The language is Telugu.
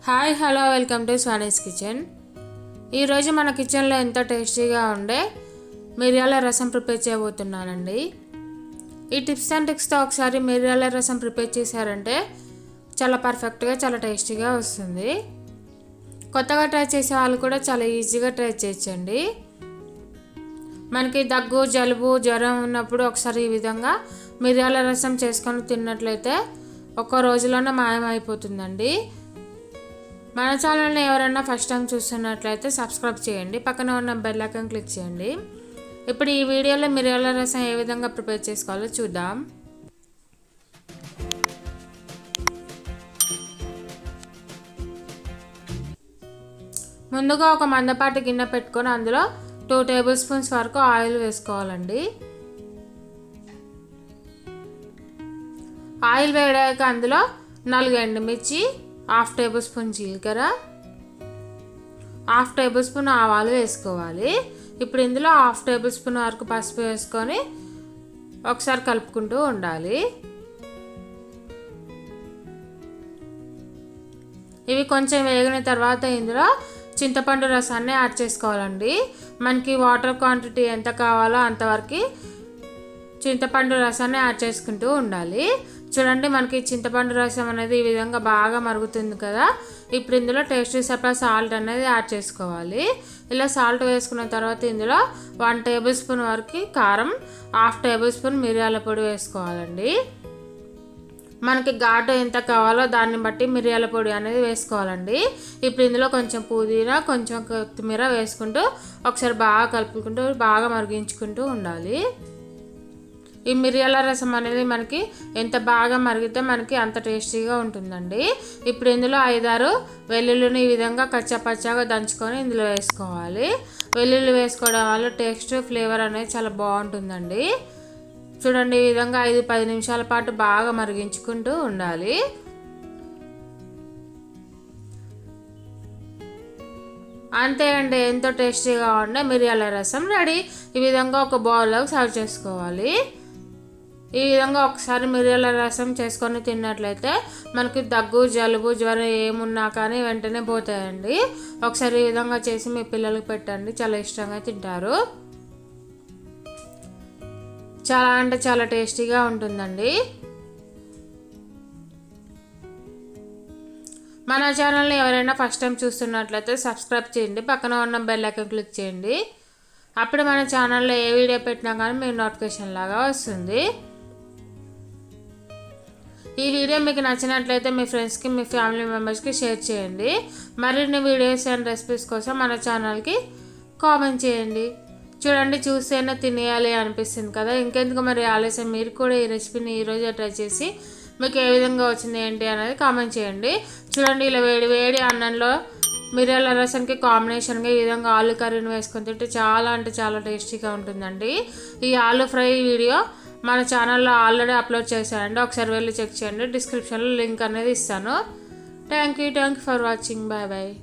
Hi hello welcome to Swani's kitchen. ఈరోజు మన కిచెన్లో ఎంతో టేస్టీగా ఉండే మిరియాల రసం ప్రిపేర్ చేయబోతున్నానండి. ఈ టిప్స్ అండ్ ట్రిక్స్తో ఒకసారి మిరియాల రసం ప్రిపేర్ చేశారంటే చాలా పర్ఫెక్ట్గా చాలా టేస్టీగా వస్తుంది. కొత్తగా ట్రై చేసే వాళ్ళు కూడా చాలా ఈజీగా ట్రై చేయొచ్చండి. మనకి దగ్గు జలుబు జ్వరం ఉన్నప్పుడు ఒకసారి ఈ విధంగా మిరియాల రసం చేసుకొని తిన్నట్లయితే ఒక్క రోజులోనే మాయమైపోతుందండి. మన ఛానల్ని ఎవరైనా ఫస్ట్ టైం చూస్తున్నట్లయితే సబ్స్క్రైబ్ చేయండి, పక్కన ఉన్న బెల్ ఐకాన్ క్లిక్ చేయండి. ఇప్పుడు ఈ వీడియోలో మిరియాల రసం ఏ విధంగా ప్రిపేర్ చేసుకోవాలో చూద్దాం. ముందుగా ఒక మందపాటి గిన్నె పెట్టుకొని అందులో 2 టేబుల్ స్పూన్స్ వరకు ఆయిల్ వేసుకోవాలండి. ఆయిల్ వేడాక అందులో 4 ఎండుమిర్చి, 1/2 టేబుల్ స్పూన్ జీలకర్ర, 1/2 టేబుల్ స్పూన్ ఆవాలు వేసుకోవాలి. ఇప్పుడు ఇందులో 1/2 టేబుల్ స్పూన్ వరకు పసుపు వేసుకొని ఒకసారి కలుపుకుంటూ ఉండాలి. ఇవి కొంచెం వేగిన తర్వాత ఇందులో చింతపండు రసాన్ని యాడ్ చేసుకోవాలండి. మనకి వాటర్ క్వాంటిటీ ఎంత కావాలో అంతవరకు చింతపండు రసాన్ని యాడ్ చేసుకుంటూ ఉండాలి. చూడండి, మనకి చింతపండు రసం అనేది ఈ విధంగా బాగా మరుగుతుంది కదా. ఇప్పుడు ఇందులో టేస్ట్కి సరిపడా సాల్ట్ అనేది యాడ్ చేసుకోవాలి. ఇలా సాల్ట్ వేసుకున్న తర్వాత ఇందులో 1 టేబుల్ స్పూన్ వరకు కారం, 1/2 టేబుల్ స్పూన్ మిరియాల పొడి వేసుకోవాలండి. మనకి ఘాటు ఎంత కావాలో దాన్ని బట్టి మిరియాల పొడి అనేది వేసుకోవాలండి. ఇప్పుడు ఇందులో కొంచెం పుదీనా, కొంచెం కొత్తిమీర వేసుకుంటూ ఒకసారి బాగా కలుపుకుంటూ బాగా మరిగించుకుంటూ ఉండాలి. ఈ మిరియాల రసం అనేది మనకి ఎంత బాగా మరిగితే మనకి అంత టేస్టీగా ఉంటుందండి. ఇప్పుడు ఇందులో 5-6 వెల్లుల్లిని ఈ విధంగా కచ్చాపచ్చాగా దంచుకొని ఇందులో వేసుకోవాలి. వెల్లుల్లి వేసుకోవడం వల్ల టేస్ట్ ఫ్లేవర్ అనేది చాలా బాగుంటుందండి. చూడండి, ఈ విధంగా 5-10 నిమిషాల పాటు బాగా మరిగించుకుంటూ ఉండాలి. అంతే అండి, ఎంతో టేస్టీగా ఉండే మిరియాల రసం రెడీ. ఈ విధంగా ఒక బౌల్లోకి సర్వ్ చేసుకోవాలి. ఈ విధంగా ఒకసారి మిరియాల రసం చేసుకొని తిన్నట్లయితే మనకి దగ్గు జలుబు జ్వరం ఏమున్నా కానీ వెంటనే పోతాయండి. ఒకసారి ఈ విధంగా చేసి మీ పిల్లలకు పెట్టండి, చాలా ఇష్టంగా తింటారు. చాలా అంటే చాలా టేస్టీగా ఉంటుందండి. మన ఛానల్ని ఎవరైనా ఫస్ట్ టైం చూస్తున్నట్లయితే సబ్స్క్రైబ్ చేయండి, పక్కన ఉన్న బెల్ ఐకాన్ క్లిక్ చేయండి. అప్పుడు మన ఛానల్లో ఏ వీడియో పెట్టినా కానీ మీకు నోటిఫికేషన్ లాగా వస్తుంది. ఈ వీడియో మీకు నచ్చినట్లయితే మీ ఫ్రెండ్స్కి మీ ఫ్యామిలీ మెంబర్స్కి షేర్ చేయండి. మరిన్ని వీడియోస్ అండ్ రెసిపీస్ కోసం మన ఛానల్కి కామెంట్ చేయండి. చూడండి, చూస్తేనే తినేయాలి అనిపిస్తుంది కదా. ఇంకెందుకు మరి ఆలస్యం, మీరు కూడా ఈ రెసిపీని ఈరోజు ట్రై చేసి మీకు ఏ విధంగా వచ్చింది ఏంటి అనేది కామెంట్ చేయండి. చూడండి, ఇలా వేడి వేడి అన్నంలో మిరియాల రసానికి కాంబినేషన్గా ఈ విధంగా ఆలు కర్రీని వేసుకొని తింటే చాలా అంటే చాలా టేస్టీగా ఉంటుందండి. ఈ ఆలు ఫ్రై వీడియో మన ఛానల్లో ఆల్రెడీ అప్లోడ్ చేశానండి, ఒకసారి వెళ్ళి చెక్ చేయండి. డిస్క్రిప్షన్లో లింక్ అనేది ఇస్తాను. Thank you for watching. Bye bye.